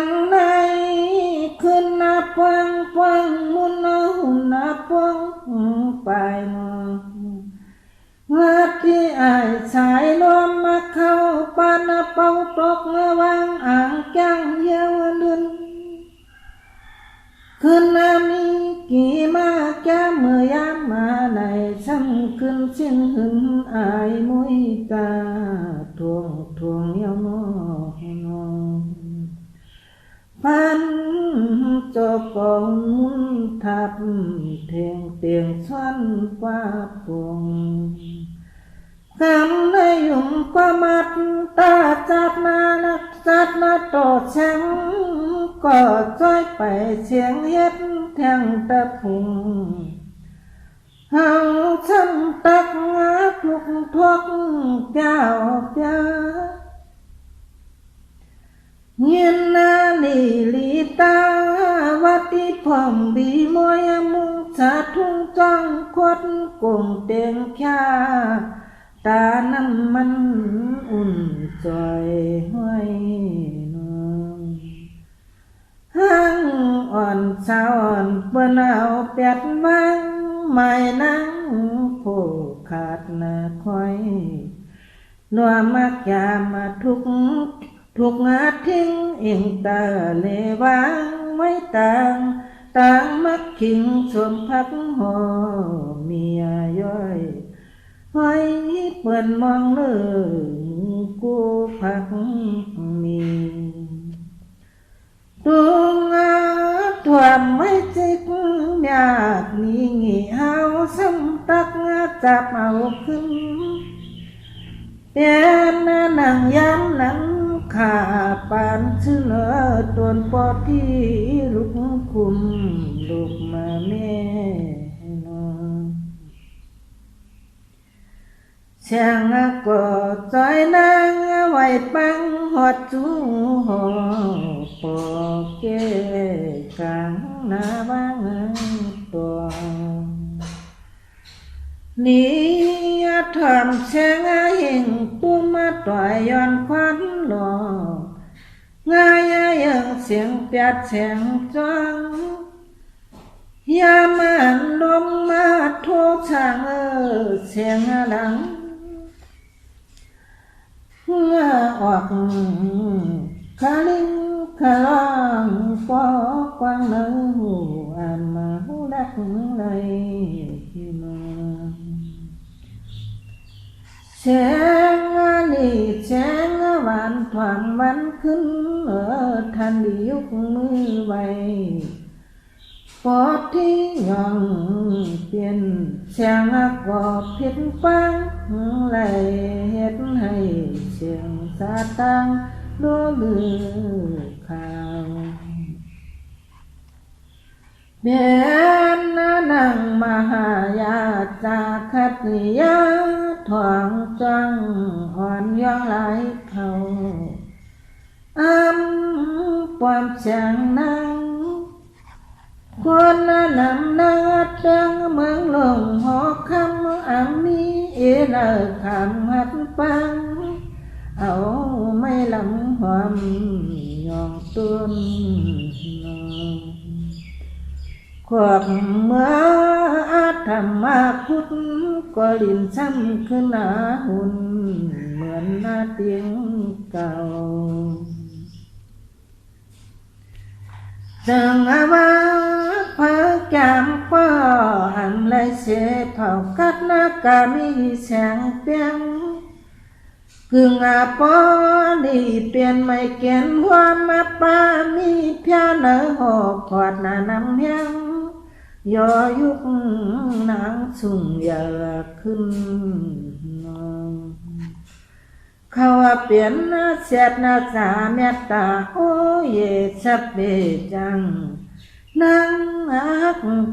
งในขึ้นนับพวงพวงมุนหุ่นนับพวงไปว่าที่อายสายลมมาเข้าปานเป่าตกวางอ่างจังเยี่ยวลืนขึ้นมีกี่มาแก้มือยามมาในซ้ำขึ้นสิ้นหึนอายมุยตาทวงทวงเยี่ยวงอพันจบกองมุนทับเทียงเตียงซ้อนป้าปวงคำในยุ่มความมัดตาจัดนานักจัดนาโตแช่งก็จ้อยไปเสียงเย็ดแทงตะพุงเฮาช้ำตักทุกทุกเจ้าเจ้าเงินนาลีลีตาวัดที่พอมบีมวยมุงสะทุ่งจ้องคดกงเตียงแค่ตาน้ำมันอุ่นจอยห้อยนองห้างอ่อนสาวอ่อนเปิ้นเอาเปียดวางไม่นั่งผู้ขาดหน้าคอยนัวมักยามาทุกงาทิ้งเองตาเลวางไว้ต่างมักขิงสวมพักหอเมียย่อยห้อยเปิ่นมองเลื่อกูพักมีตุงถ่วมไม่จิกอยากนี่งี่เฮาซ้ำตักจับเอาขึ้นเตียนนั่งย้ำนั้นข้าปานชื่อเหลือตวนปอที่ลุกคุมลูกมาแม่นอนเชียงก็จอยนางไว้ปังหอดจูหอปอเกกลางหน้าบ้างตัวนี่ทำเสียงเห็นตุ้มมาต่อยย้อนควันหลอกง่ายยังเสียงเปียดเสียงจังยามันลมมาโทช่างเสียงหลังออกคาลิงคาลองปอกวางเนื้อหูอันมาหูดักในที่มาแสงนี่แสงหวานถอนวันขึ้นทันดียกมือไว้ปอดที่ย่องเปลี่ยนเสียงก็ผิดฟังเลยเฮ็ดให้เสียงสาตังดูลือข่าวเบียนนั่งมหายาจาคัตยาทองจังอ่อนย้องไหลเขาความเสียงนั่งคนนำนาเตียงเมืองหลงหอคำมีเอเลคำหัดปังเอาไม่ลำหอมยองตุนขวบเมื่อธรรมาพุทธก็ลินซ้ำขึ้นหน้าหุ่นเหมือนหน้าเตียงเก่าจังว่าพระแก้มป้อหันไหลเสียเผากัดหน้ากามีแสงเปียงกึ่งปอดีเปลี่ยนไม่เกียนหัวมาป้ามีเพียเนื้อหอกขอดหน้านำเพียงยอยุกนางสุ่งอยากขึ้นนองเขาเปลี่ยนเสียดนาสาเมตตาโอเยสับเบจังนั่ง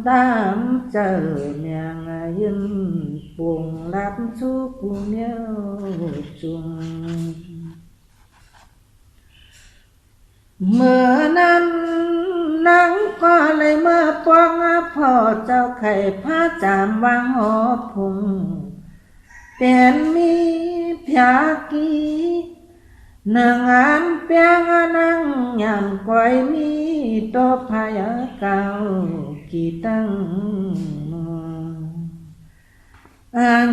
ตามเจอเมียงยืนปุ่งรับสู้กูเมียวจุงเมื่อนั้นนางก็เลยมาปองพ่อเจ้าไข่พระจามวางหอพุงเป็นมีพยากี นางงานเปียงนางยามก้อยมีตบพายเก่ากี่ตั้ง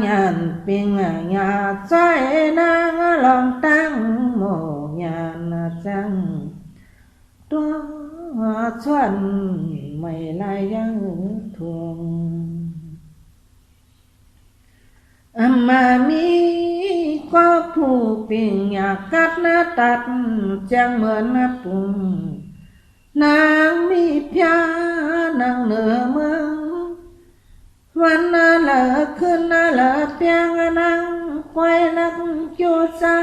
ญาณปิงญาใจนางลองตั้งโมญาณจังตัวชวนไม่ลายยังทวงมามีก็ผู้ปิงอยากกัดนาตัดจังเหมือนนาปุ่งนางมีพยานางเหนือเมืองวันน่ะเหลือขึ้นน่ะเหลือเพียงนางไว้นักจูซา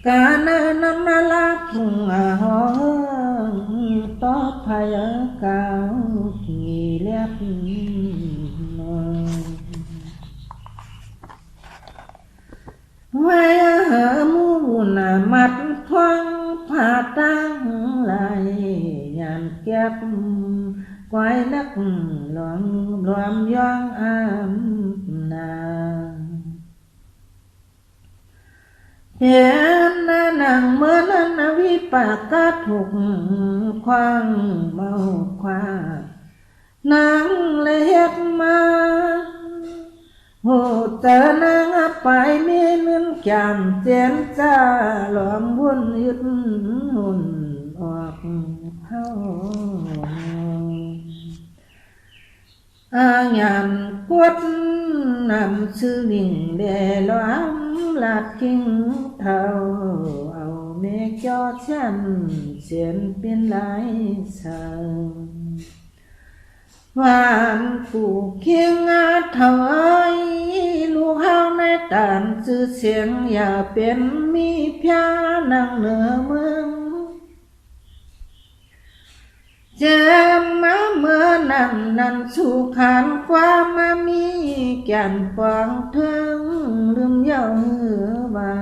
กาเนนำนาลาพุ่งหองต่อพายกาวกี่เลียบไว้มูน่ะมัดทวงผ้าตั้งลายยามเก็บไว้นักหลวงรวมย่องอามนาเห็นนางเหมือนนวิปากะถูกควางเมาควานางเลยเฮ็ดมาโหเจอนางไปมีเงินแก้มเจียนจ้าหลอมวุ่นยึดหุ่นออกเฮาญาณกวดนำชื่อลิงเดล้อมลาดกิ้งเท่าเอาเมฆจอฉันเสียนเป็นหลายสาววานผู้เคียงเท่าลูกเฮาในตานชื่อเสียงอย่าเป็นมีพยานางเหนือเมืองเจมมาเมื่อนั้นสู่ขานความมามีแก่นปองเทิงลืมเย้าหือว่า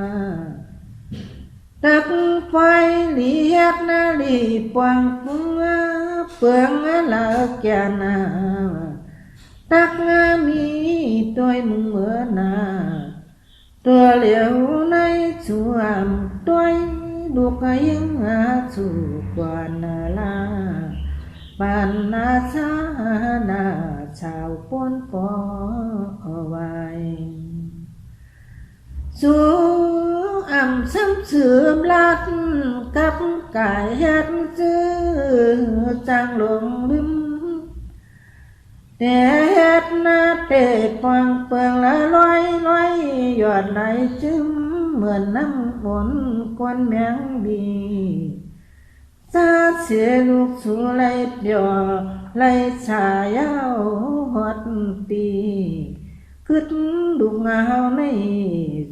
ตักไฟลีเฮ็ดนาลีปองเปืองละแก่นาตักมีตัวมึงเมื่อนาตัวเหลียวในสวมตัวลูกยังสู่กวนลาปานนาชานาชาวปนปอไว้สู่อ่ำซ้ำเสื่อมลัดกับกายเฮ็ดจื้อจังหลงลืมแต่เฮ็ดนาเตะปองเปืองละลอยหยอดไหลจึมเหมือนน้ำฝนกวนแมงบีซาเสียลูกสู่ไหลเดียวไหลชายาวหอดปีขึ้นดุงเฮาใน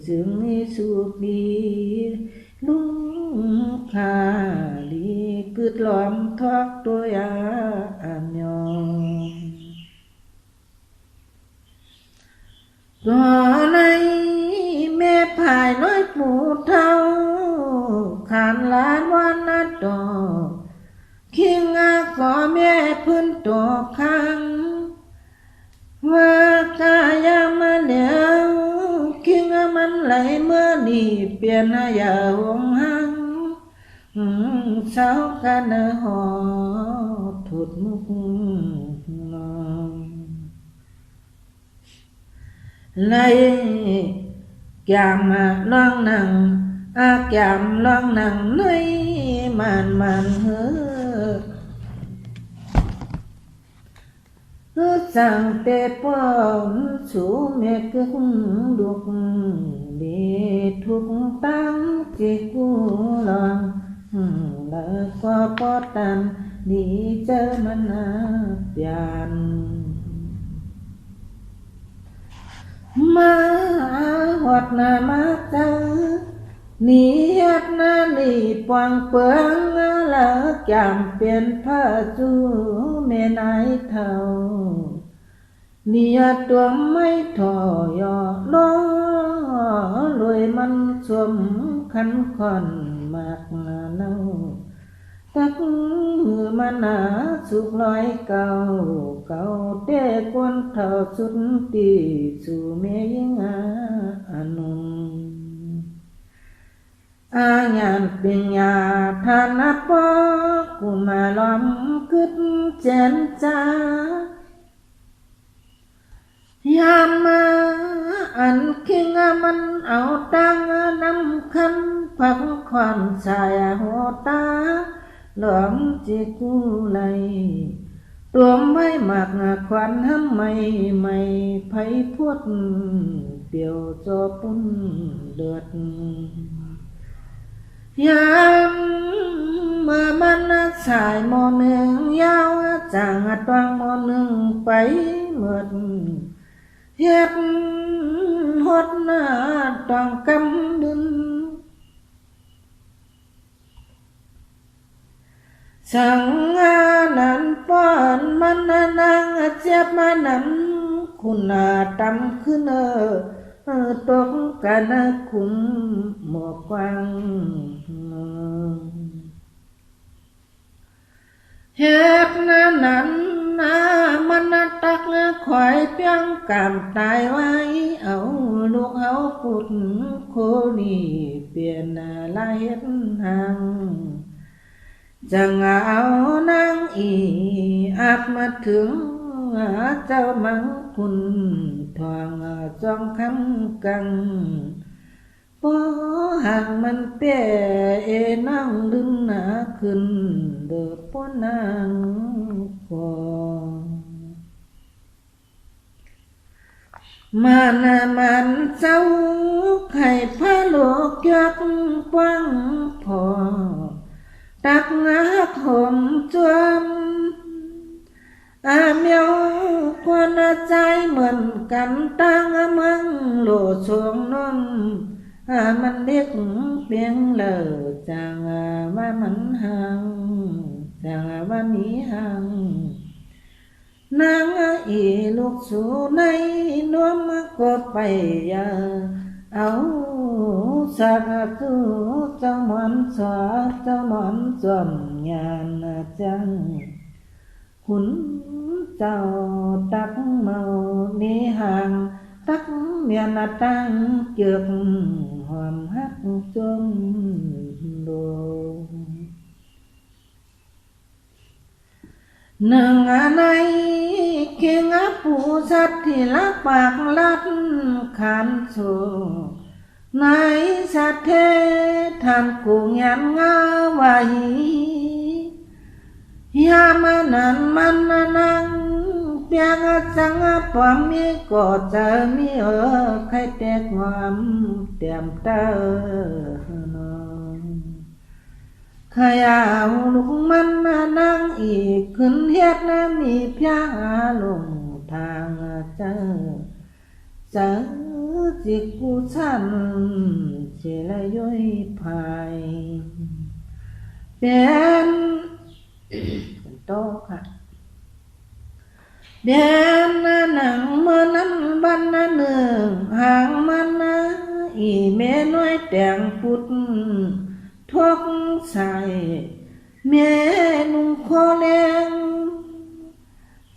จึงสุขดีลุงคาลีกึดล้อมทอกตัวยาอันยองก็ในแม่ภายน้อยปู่เท่าขานลานวันนัดดอกคิงก็แม่พื้นตอกข้างว่ากายามาเหลียวคิงมันไหลเมื่อนี่เปลี่ยนอย่าหวงหังสาวกันหอถุดมุกนองไหลแก้มลองนั่งแก้มลองนั่งในมันเฮือสั่งเตปอนสู่เมฆึงดุกดีทุกตั้งจิกูลองแล้วก็ปอตันดีเจอมันเปลี่ยนมาหอดมาเจอนี่เฮ็ดนี่ปองเปืองละจำเป็นผ้าจูแม่นายเท่าเนี่ยตัวไม่ถอยอล้อรวยมันสมขันคอนมากเน่าตักมือมันสุกลอยเก่าเต้กวนเท่าสุดตีสู่เมยิงอนุน อาญานเป็นยาทานาปอกุมาล้อมกึดเจนจายามมาอันคิงมันเอาตังนำคันพักความชายหัวตาหลอมจิกูไลตัวไม่หมักควันห้ำไม่ไผพวดเปียวจอปุ่นเดือดยามเมื่อมันสายมอหนึ่งยาวจางตวงมอหนึ่งไปเมื่อเฮ็ดฮดหน้าต้องกำดึนสังอานันป้อนมันนางเจ็บมานั้นคุณตำขึ้นตกกันคุ้มหมอกกวางเฮ็ดนั้นมันตักข่อยเพียงกำตายไว้เอาลูกเอาปุดโคนี่เปลี่ยนลายเฮ็ดหางจังเอานางอีอาบมาถึงเจ้ามังคุณทองจองคำกังปอหากมันเปียนั่งดึงหนาขึ้นเดือป้อนางคอมันเจ้าไข่พะโลกยักกว้างพอตักงาขมจวมเมียวคนใจเหมือนกันตั้งมึงโหลชงนมมันเด็กเพียงเลอจังว่ามันหังจังว่ามีหังนางอีลูกสู่ในนวมก็ไปยาเอาสักตู้เจ้าหมอนสอเจ้าหมอนจอมงานจังขุนเจ้าตักเมามีห่างตักเมียนตั้งเกือบหอมฮักจงโดหนึ่งในเคียงผู้สัตว์ที่ลักปากลัดขันโซในสัตว์เทท่านกูยันงาไว้ยามันนั้นมันนั่งเปียกจังปอมมีก็จะมีใครแตกงอมเตรียมเตอนขยาวลูกมันนั่งอีกขึ้นเฮ็ดมีเพียงลงทางเจอจิกกูฉันเจริญย่อยภายเป็นโตค่ะเดียนหนังเมื่อนั้นบันหนึ่งห่างมันอีเมน้อยแต่งปุดทุกใส่เมนุ่งโคเลง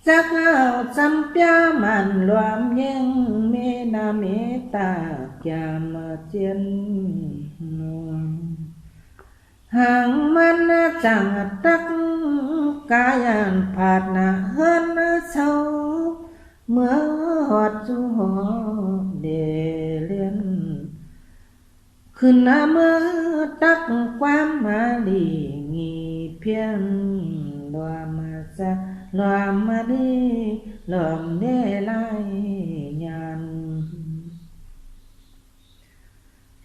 จักเอาจำเปียมันรวมยังเมนาเมตาแกมเจียนห่างมันจังตักกายันผาดนาเฮินเศร้าเมื่อหอดจูหอเดเลียนขึ้นเมื่อตักความมาลีงีเพียงรวมจะรวมมาดีรวมเดลายยัน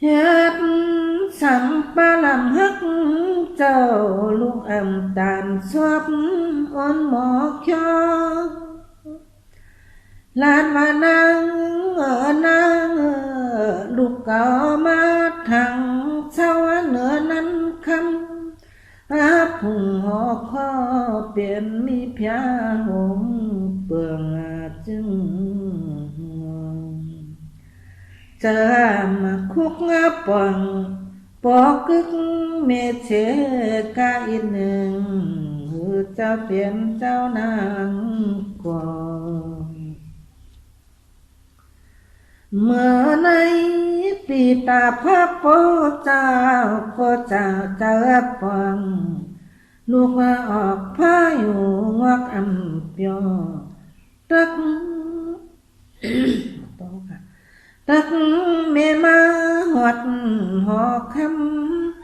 เฮ็ดสัมปะลำฮักเจ้าลูกตาลสวบอ่อนหมอกยอลานมานางลูกเก่ามาทางเช้าเหนือนั้นคำพุ่งหอคอเปลี่ยนมีเพียหงเปลืองจึงเจอมาคุกป่องปอกึกเมเชกาอีหนึ่งเจ้าเปลี่ยนเจ้านางก่อน เมื่อในปีตาพระโพเจ้าโพเจ้าเจ้าฟังลูกว่าออกพาอยู่งอกอำเปียวตักตักเมมาหอดหอค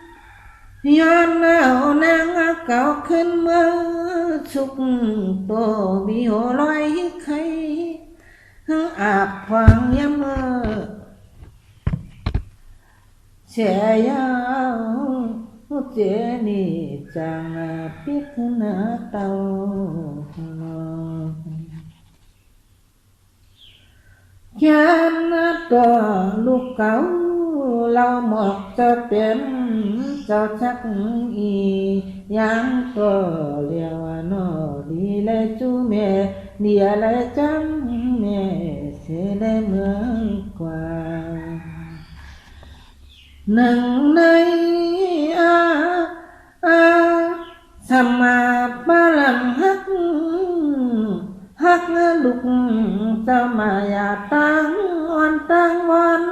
ำย้อนเอานางเก่าขึ้นเมื่อสุกโตมีหัวลอยไข่อาบฟังยามเมื่อเสียยาวเจนี่จังปิดหน้าเตาแค่นั้นตัวลูกเก่าเราหมดจะเป็นเจ้าชักอียังตัวเลียวนอดีเลยจูแม่เดียเลยจำแม่เสียได้เมื่อกว่าหนึ่งในสมาบาลังฮักลูกจะมายาตั้งวัน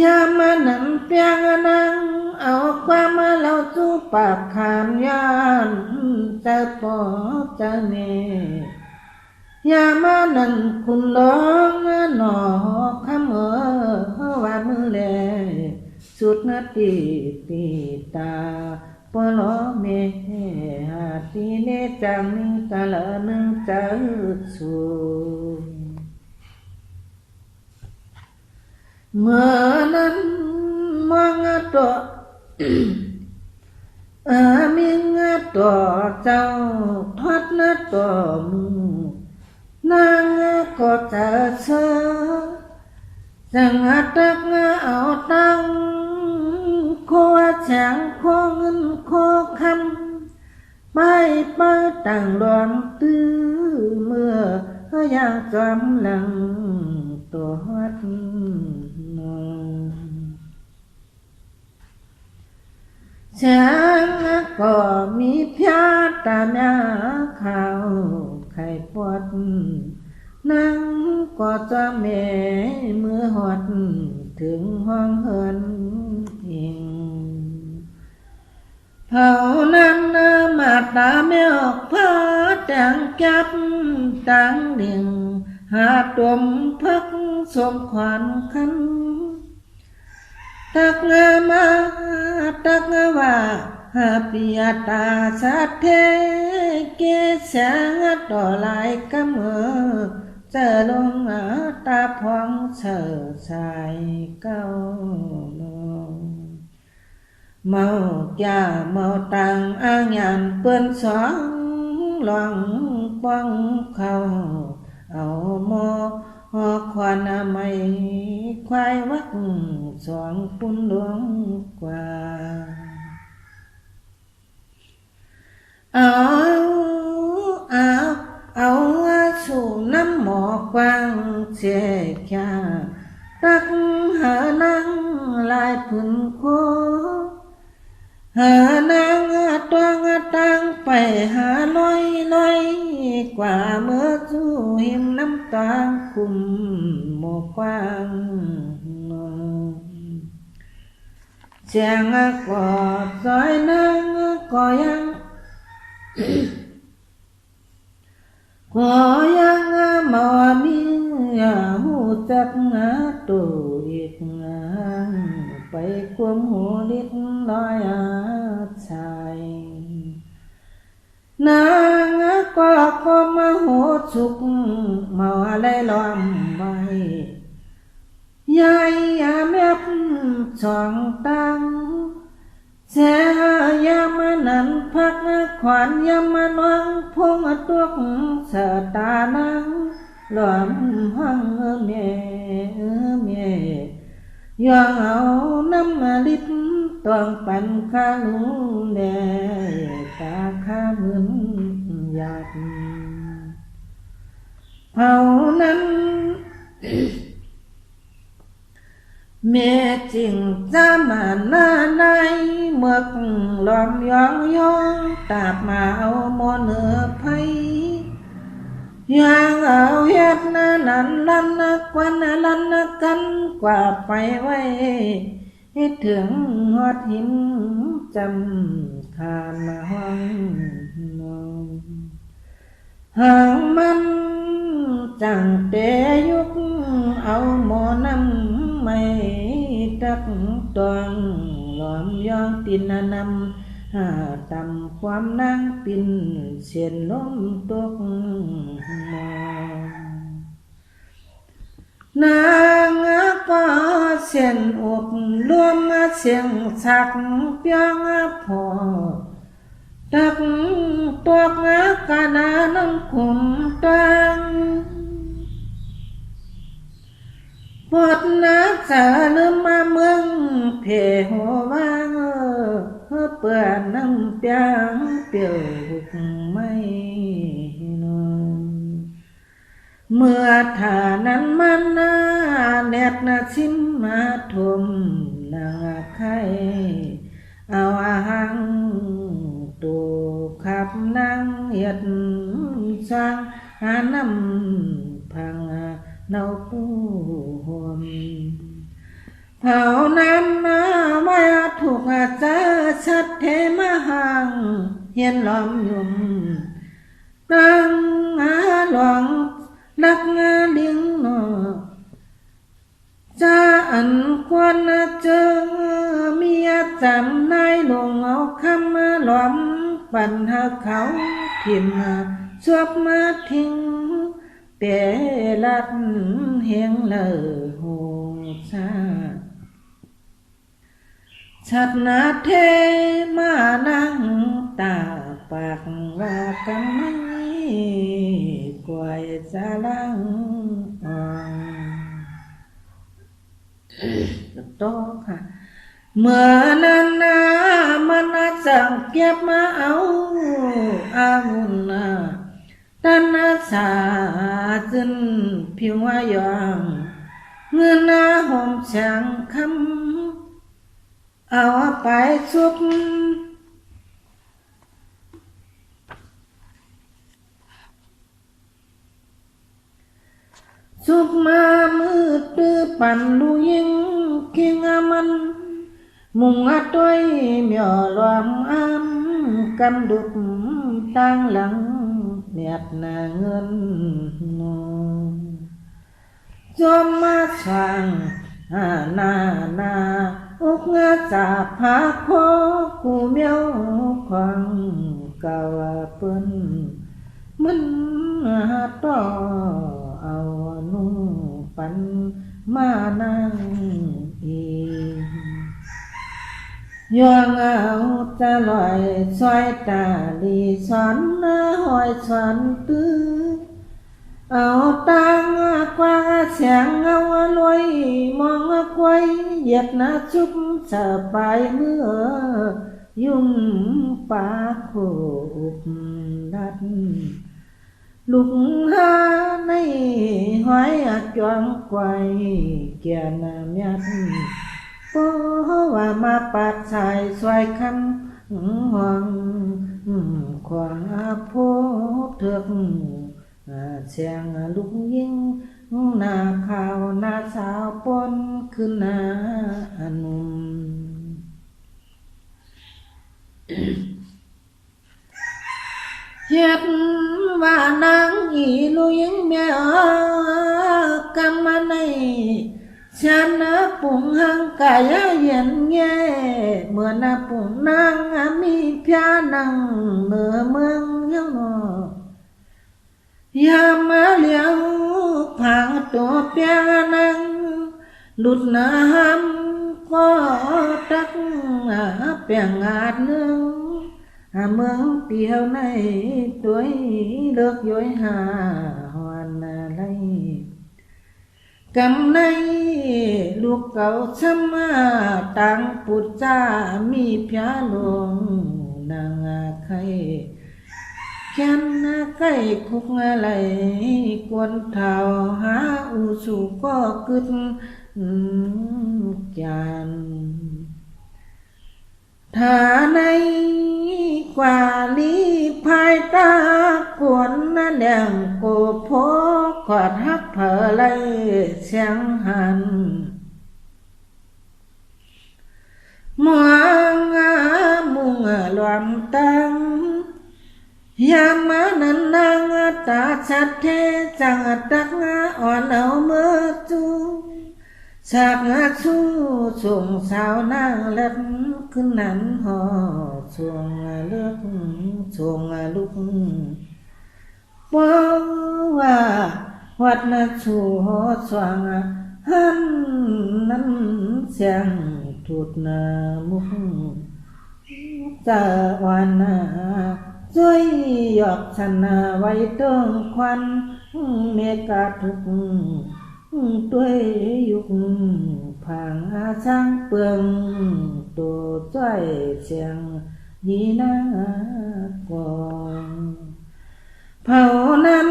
ยามานันเปียงนังเอาความมาเราจูปากขานยานจะปอจะเนยามานันคุณร้องหนอคำว่ามือแลสุดนาตีตาปลอเมหาทีเนจังนิกาลนึงจะสูเมื่อนั้นมองตัวมิงตัวเจ้าทอดนาตัวมือนางก็จะเชื่อจังตักเอาตังโคแฉงโคเงินโคคำไปเปิดต่างดวงตื้อเมื่อยังจำหลังตัวฮัดช้างก็มีพยาตาแม่ขาวไข่ปวดนั่งก็จะแม่เมื่อหอดถึงห้องเฮินเองเท่านั้นมาตาแม่ออกพาแต่งจับตังเดียงหาตุ่มพักสมขวัญคันตักมาตักว่าหาปิยตาสัตเทเกษงต่อลายกำเมือเจอลงตาพองเสือสายเก้าลงเมาจ่าเมาตังอ้างยันเปื้อนสองหลองป้องเขาเอาโมควันไม่ควายวักสองปุ่นหลวงกว่าเอาสู่น้ำหมอกกว้างเสียแค่ตักหานั่งลายพื้นโคหานางตัวตังไปหาลอยกว่าเมื่อจู่หิมน้ำตาคุมหมอกกว้างเสียงกอดซอยนางก็ยังมามีหูจักตัวอีกไปความหูลิดลอยชายนางก็มาหูสุกมาอะไรล้อมไว้ยายแม่สองตังเสียยามานันพักขวานยามาน้องพงตุกเสตานังหลอมห้องเมียยองเอาน้ำลิบต้องปั่นข้าลุงแดตาข้ามึนหยาดเผานั้น เมียจริงจะมาหน้าในเมื่อลอมยองตาบมาเอาโมเนื้อไผ่ ยังเอาเฮ็ดนั่นลันกวนลันกันกว่าไปไว้ให้ถึงฮอดหินจำคานมาห้องนอนหางมันจังแต่ยุกเอาหมอน้ำไม่ตักตวงหลอมยองตินนำตำความนางปินเสียนลมตกมอนางก็เสียนอกรวมเสียงสักเปียงพอตักตัวกานาน้ำขุมตังปวดนักสาลืมมาเมืองเพหัววางเปื่อนน้ำเปียงเปียวไม่นอนเมื่อฐานั้นมันแนบชิมมาทุ่มนางไข่เอาหังตูขับนั่งเฮ็ดสร้างหาน้ำพังเนาผู้ห่มเผานั้นไม่ถูกเจอชัดเทมาหังเฮียนล้อมยุ่มนั่งหลวงรักเลี้ยงหนอจะอันควรเจอเมียจำนายลงเอาคำหลอมปั่นหาเขาทิมชวบมาทิ้งเปลัดเฮงเลอหูชาชัดนาเทมานั่งตาปากว่ากันไม่กวายจะลังโตค่ะเมื่อนั้นมันสั่งเก็บมาเอาอางุ่นตันสาจึนผิวหยองเงินห่มช่างคำเอาไปซุกซุกมามืดตื้อปั่นลูยิงคิงมันมุงต้อยเมียหลวมกำดุกตั้งหลังเมียดหน้าเงินจอมมาช่างนาอุกจับพาโคกูเมียวควงเก่าเปิ้นมันต่อเอานุ่งปันมานั่งอีย่องเอาจะลอยซอยตาลีสอนหอยสอนตื้อเอาตังกว่าเสียงเอาลอยมองกวยเหยียดชุบสบายเมื่อยุ่มปากโขบดัดลุกหาในหอยจวงไกวเกียนเมียดเพราะว่ามาปัดสายสวยคำห่วงขวางพบเถือกเสียงลุกยิงหน้าขาวหน้าสาวปนขึ้นหน้าหนุ่มเฮ็ดว่านางอีลุยงเมียกำมาในฉันปุ่งหังกายเย็นแย่เมื่อปุ่งนางมีเพียนังเมื่อเมืองยังนอยามาเลี้ยงผังตัวเปียนังหลุดน้ำก็ตักเปียงอาดนึงเมืองเปียวในตัวเลิกย้อยหาหวันอะไรกำในลูกเก่าช้ำมาต่างปุจจามีพยาลงนางไข่แค้นไก่คุกอะไรกวนเท้าหาอุสุก็กึดจานถ้าในกว่าลีภายตา กวนนั่นแดงกูโพกอดฮักเผอไลเสียงหันมัวงามุงหลวมตังยามมานันนางตาชัดเทจังตักอ่อนเอาเมื่อจูสากสู้ส่งสาวนางเล็บขึ้นนั้นห่อส่งเลือกส่งลุกว่าวัดสู่หอสว่างหันนั้นเสียงทุดมุกจะวันช่วยหยอกฉันไว้ต้งควันเมกาทุกด้วยยุคผังช่างเปลืองตัวจ้อยเสียงยีนากองเผานั้น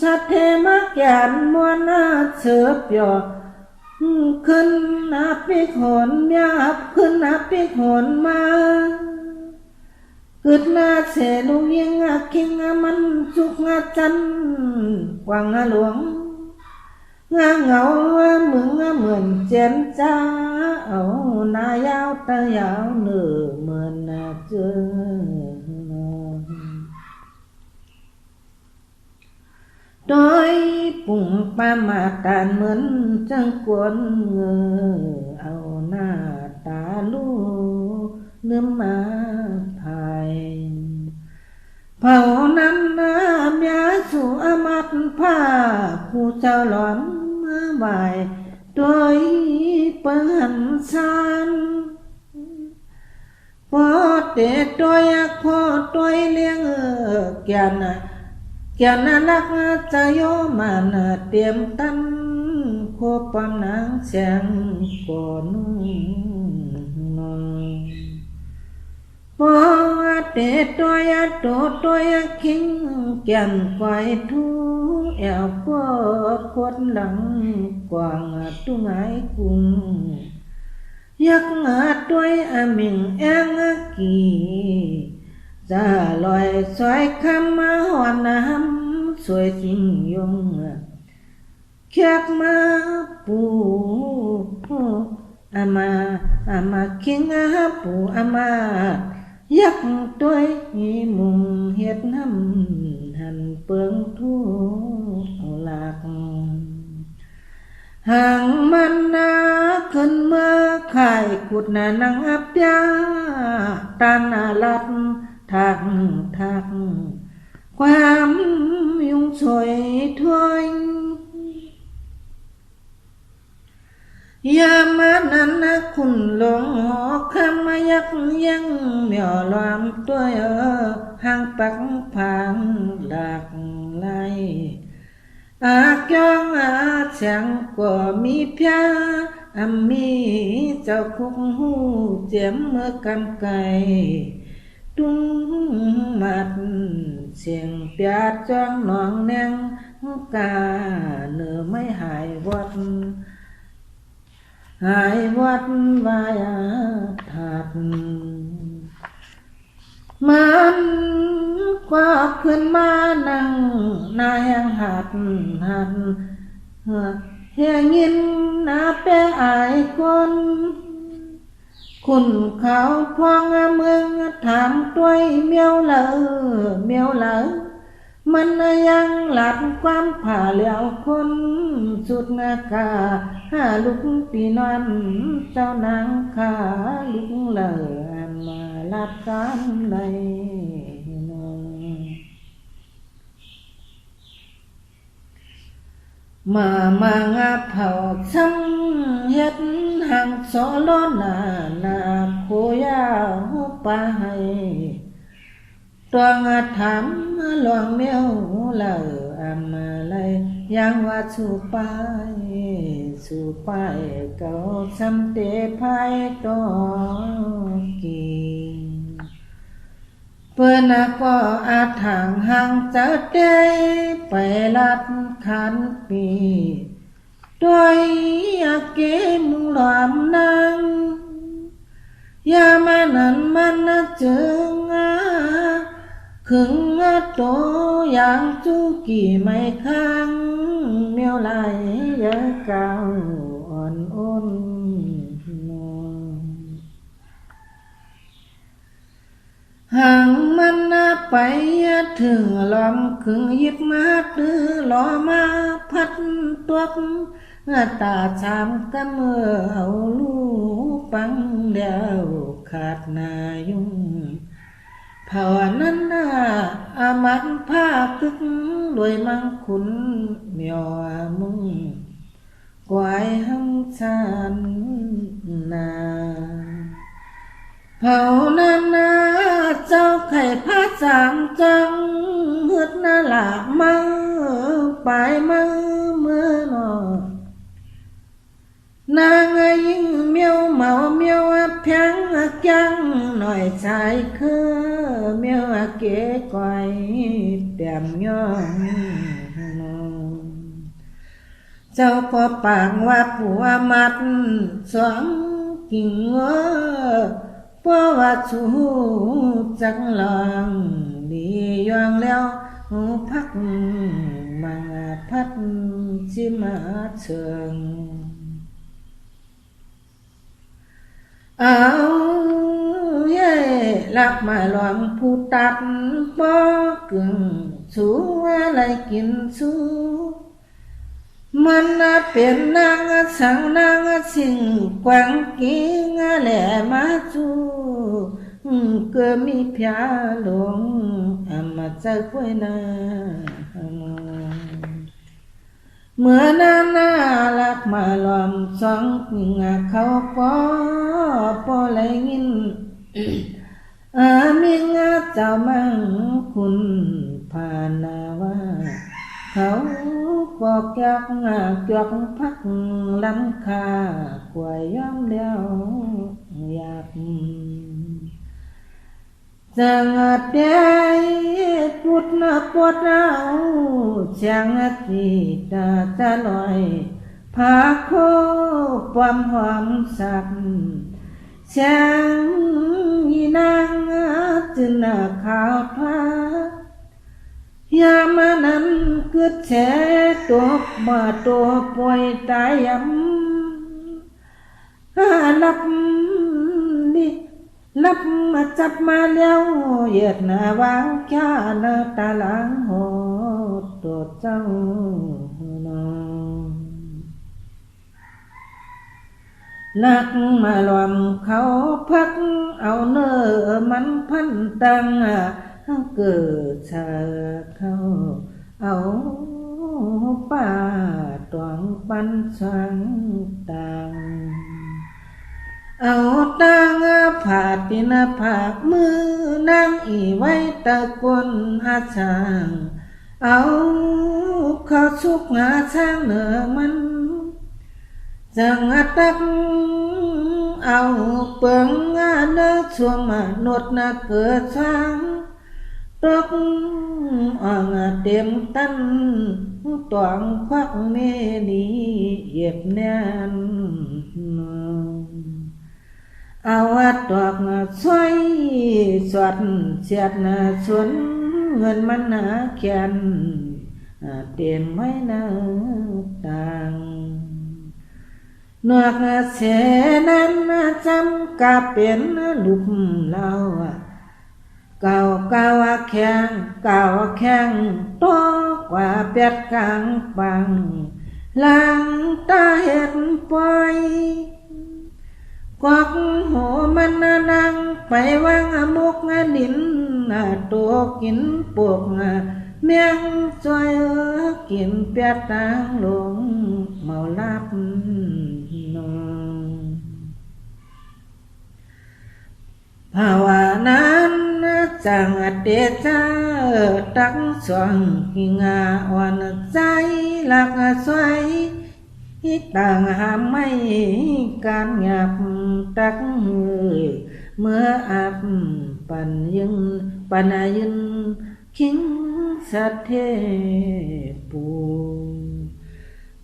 ชัดเทมักยานมวนเสือบหยอกขึ้นนับปีขนยาบขึ้นนับปีขนมาเกิดนาเสลุงยังคิงมันสุกจันกวางหลวงเหงามึงเหมือนเจนจ้าเอาหน้ายาวตายาวเนื้อเหมือนเจอโดยปุ่งปามาตานเหมือนจังกวนเอาหน้าตาลูเนื้อมาภายเผานั้นเมียสู่อมัดผ้าผู้เจ้าหลอมไหวโดยเปิ้นซานพอเตะโดยพอโดยเลี้ยงแก่นนักจะโยมันเตรียมตั้นโคปามนางเสียงก่อนพอเตะตัวคิงแก่นไฟทูแอวกอดกดหลังกวางตุ้งไงกุงยักด้วยมิงแองกีจะลอยสวยคำมาหวานน้ำสวยจริงยงแคบมาปูอามาคิงปูอามายักด้วยมุงเฮ็ดน้ำหันเปิงทูหลักห่างมันขึ้นเมื่อไข่กุดนังอับยาตาลัดทักความยุ่งสวยถ้วยยามานั้นคุณหลงหอคำมายักยังเหมียวลอมตัวห่างปักพังหลากไหลจ้องเสียงก็มีเพียมีเจ้าคุกหูเจียมเมื่อกำไก่ตุ้งมัดเสียงเปียดจ้องนองแนงกาเนื้อไม่หายวัดวายถัดมันก็ขึ้นมานั่งนายังหัดเฮียงินนาเป้อายคนคุณเขาพวงเมืองถามด้วยเมียวเหลอมันยังหลัดความผ่าเหลียวคนสุดกาลุกปีนอนเจ้านางขาลุกเหลอมาลัดกันใดมางาเผาซ้ำเฮ็ดห่างโซโลนาโคยาหูปาให้ตัวงาถามหลวงเมียวเหล่ามาเลยยังว่าสู่ไปเก่าซ้ำเตภายต่อกีเพื่อนก็อาทางห่างจะได้ไปลัดขันปีด้วยเกมุงหลอมนางยามานันมันจึง ขึงโตอย่างจูกี่ไม่ค้างเมียวไหลยะเก่าอ่อนอ้นห่างมันไปถึงลอมขึงยิบมาตื้อลอมาพัดตัวตาชามกันเมื่อเอาลูกปังเดียวขาดนายุ่งภาวนั้นอามันภาคตึกรวยมังคุนเมียวมึงกวายหังชันนาเผานั้นเจ้าไข่พระสามจังหืดนาละมาไปมาเมื่อนอนางยิ่งเมียวเมาเมียวเพียงจังหน่อยชายคือเมียวเก๋ก่อยเปี่ยมย่องเจ้าก็ปางว่าผัวมัดสองกิ่งเพราะว่าชูจังลองดียองแล้วหูพักมาพัดชิมาเชิงเอาเย่ลักมาลองผู้ตัดบ่กึ่งสู้อะไรกินสู้มันเป็นนางสังนางสิ่งกวางกิ้งแหล่มาจูก็มีพยาหลงมาใจคุยนาเมื่อนาลักมาลอมสองเขาปอไหลยินมีเจ้ามังคุณพานาว่าเขาบอกเกียกพักลำคากว่าย้อมแล้วอยากจังเดียพุดปวดเราจังตีตาจะลอยพาโคความหอมสักจังยีนางจึงขาวพายามานั้นเกิดแฉตัวมาตัวป่วยตายยำลับมาจับมาแล้วเหยียดหน้าวางแค่หน้าตาหลังหดตัวเจ้านลักมาลอมเขาพักเอาเนื้อมันพันตังเกิดชาเขาเอาป่าตวงปันสังตังเอาตังผาดินผากมือนางอีไว้ตะกนหาช่างเอาเข้าชุกหาช่างเหนือมันจังตักเอาเปิงเนื้อช่วงมนุษย์เกิดช่างตกเต็มตันตวงควักเมดีเหยียบแน่นเอาตอกช่วยสวดเสียดสวนเงินมันแขนเต็มไว้ต่างนวกเสนั้นจำกะเป็นลูกเราเก่าแข็งโตกว่าเป็ดกลางปังลังตาเห็ดปล่อยกวักหัวมันนั่งไปวางมุกดินตัวกินปวกเมียงจอยกินเป็ดตางลงเมาลับนองภาวนั้นจังเดชะตักสวงหิงอ่อนใจหลักสวยต่างหามไม่การหยับตักเมื่ออับปันยืนคิงสัตเทปู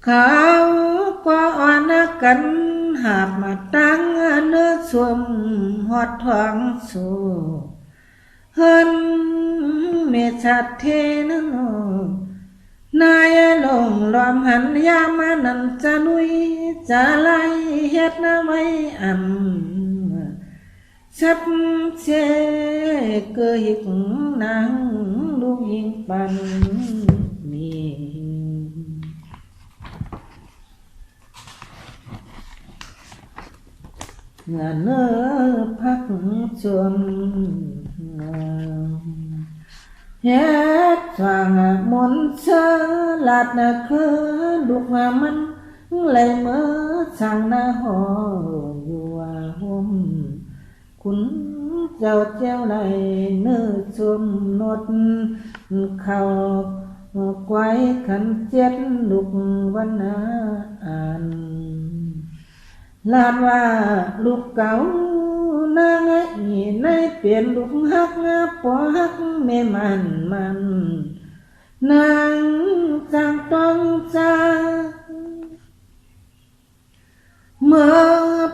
เขาก็อ่อนกันหาบมาตั้งเนื้อสวมหอดท้องสู่ เฮินเมชัดเทนนายลงลอมหันยามานันจะนุยจะไลเฮ็ดนะไว้ชับเชเกยิกนางลูกยิงปันมีงานเนอพักชวนเฮ็ดสว่างมนเสลาดนะคือลูกมันเลยเมื่อสั่งนาหออยู่ว่าห่มคุณเจ้าเจ้าไหลเนื้อชมนดเข้าไว้ขันเจ็ดลูกวันนาอ่านลาดว่าลูกเก่านางไอ้ในเปลี่ยนลูกฮักปอฮักแม่มันนางจางต้องจาเมื่อ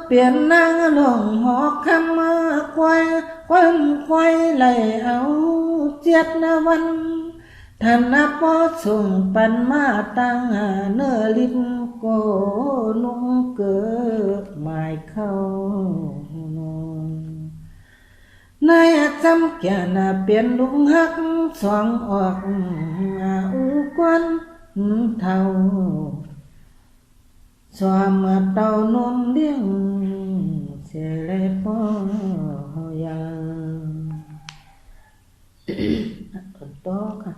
เปลี่ยนนางลงหอกคำมาควายไหลเอาเจ็ดนาวันท่านนับพอส่งปันมาตั้งเนื้อลิบโกนุ่งเกิดหมายเข้านายจำแก่น่ะเปลี่ยนลุงฮักสองออกอุกวนเท่าสวมเต่านมเลี้ยงเสลปอยาต่อค่ะ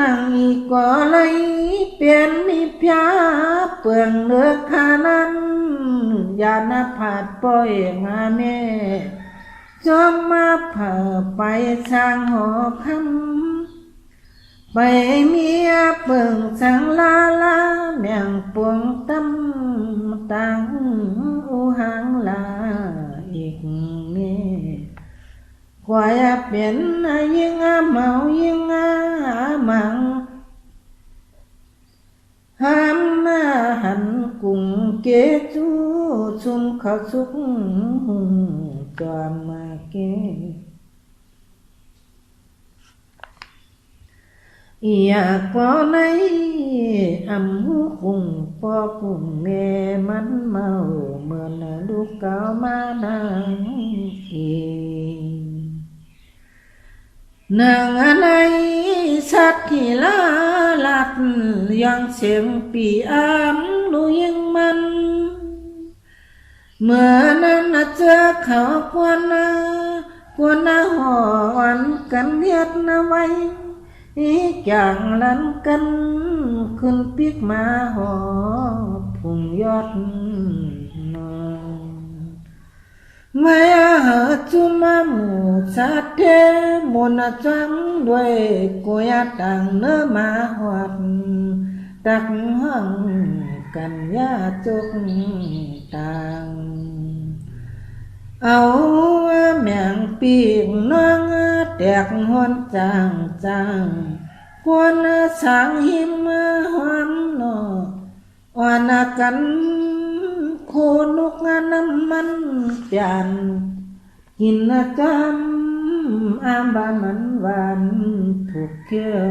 นังอีกอไหลเปลี่ยนนิพยาเปลืองเลือกขานั้นยาณผาดปล่อยงาแม่จอมมาเผาไปสร้างหอคำไปเมียเปิงสังลาเมียงปวงตั้มตังอุหังลาอีกเมกว่าเปลี่ยนยิ่งเมายิ่งมังห้ามหันกุ้งเกจูชุมเขาสุกจอมมาเกอยากพอในหูกุ้งพอกุ้งแม่มันเมาเหมือนลูกเก่ามานางเอนางอะไรสัตว์ที่ลาลัดยังเสียงปีลูยิงมันเมื่อนั้นเจอเขาควนหอนกันเฮ็ดไว้อีกอย่างลันกันขึ้นปีกมาหอพุ่งยอดไม่จุมาหมูสัตเทมนจังด้วยกุยตังเนื้อมาหอดตักห้องกันยาจุกตังเอาแมงปีกน้องแตกหอนจางควรสังหิมหอมหนออ่อนกันโคนุกน้ำมันเปลี่ยนกินจำบ้านมันหวานถูกเกี่ยว